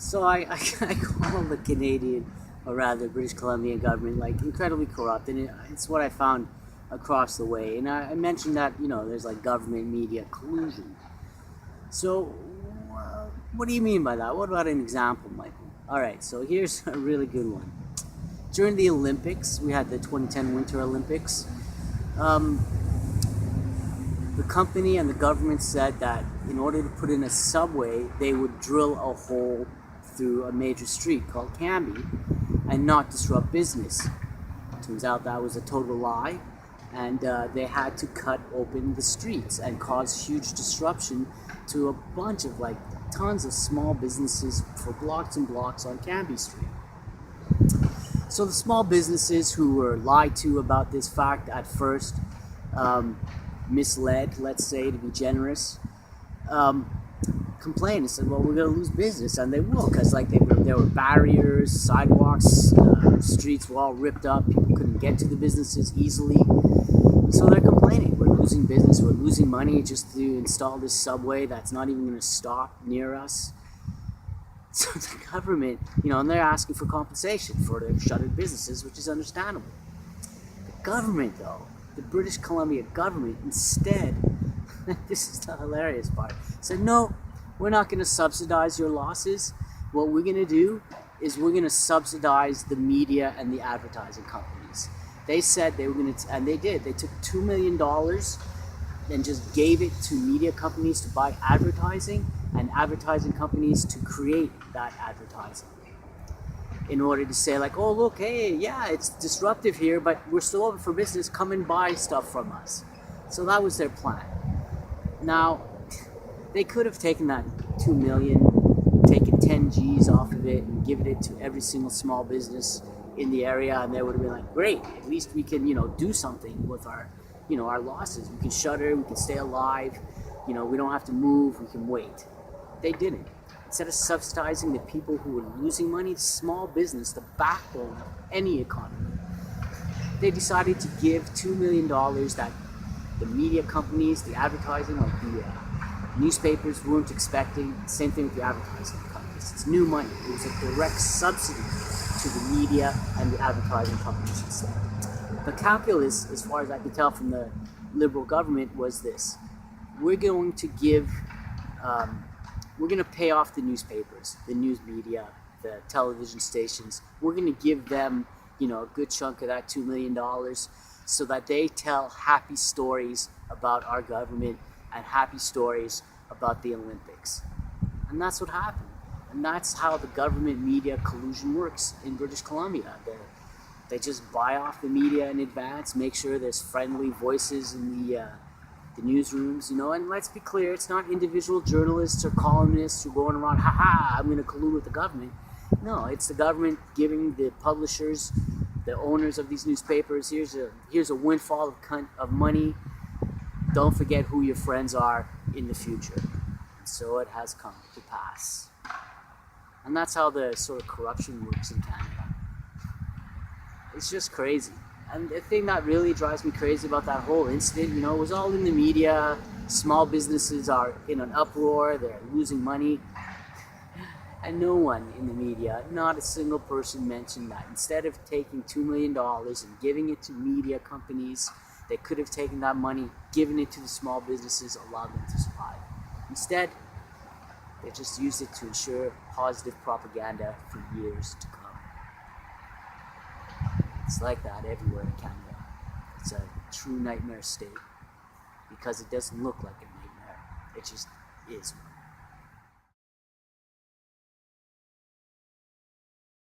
So I call the Canadian, or rather British Columbian government, like incredibly corrupt, and it's what I found across the way. And I mentioned that there's like government media collusion. So what do you mean by that? What about an example, Michael? All right, so here's a really good one. During the Olympics, we had the 2010 Winter Olympics. Um, the company and the government said that in order to put in a subway, they would drill a hole through a major street called Cambie and not disrupt business. Turns out that was a total lie, and they had to cut open the streets and cause huge disruption to a bunch of tons of small businesses for blocks and blocks on Cambie Street. So the small businesses who were lied to about this fact at first, misled, let's say, to be generous, complained and said, well, we're going to lose business, and they will, because there were barriers, sidewalks, streets were all ripped up, people couldn't get to the businesses easily. So they're complaining, we're losing business, we're losing money just to install this subway that's not even going to stop near us. So the government, and they're asking for compensation for their shuttered businesses, which is understandable. The government, though, the British Columbia government, instead, this is the hilarious part, said, no, we're not going to subsidize your losses. What we're going to do is we're going to subsidize the media and the advertising companies. They said they were going to, and they did. They took $2 million and just gave it to media companies to buy advertising and advertising companies to create that advertising in order to say oh, look, hey, yeah, it's disruptive here, but we're still open for business. Come and buy stuff from us. So that was their plan. Now, they could have taken that 2 million, taken 10 G's off of it and given it to every single small business in the area, and they would have been like, great, at least we can, do something with our, our losses. We can shutter, we can stay alive, we don't have to move, we can wait. They didn't. Instead of subsidizing the people who were losing money, small business, the backbone of any economy, they decided to give $2 million that the media companies, the advertising, the newspapers weren't expecting. Same thing with the advertising companies. It's new money. It was a direct subsidy to the media and the advertising companies instead. The calculus, as far as I can tell from the Liberal government, was this. We're going to pay off the newspapers, the news media, the television stations. We're going to give them, a good chunk of that $2 million so that they tell happy stories about our government and happy stories about the Olympics. And that's what happened. And that's how the government media collusion works in British Columbia. They just buy off the media in advance, make sure there's friendly voices in the newsrooms, and let's be clear, it's not individual journalists or columnists who are going around, I'm going to collude with the government. No, it's the government giving the publishers, the owners of these newspapers, here's a windfall of money. Don't forget who your friends are in the future. And so it has come to pass. And that's how the sort of corruption works in Canada. It's just crazy. And the thing that really drives me crazy about that whole incident, it was all in the media. Small businesses are in an uproar. They're losing money. And no one in the media, not a single person mentioned that. Instead of taking $2 million and giving it to media companies, they could have taken that money, given it to the small businesses, allowed them to survive. Instead, they just used it to ensure positive propaganda for years to come. It's like that everywhere in Canada. It's a true nightmare state because it doesn't look like a nightmare. It just is one.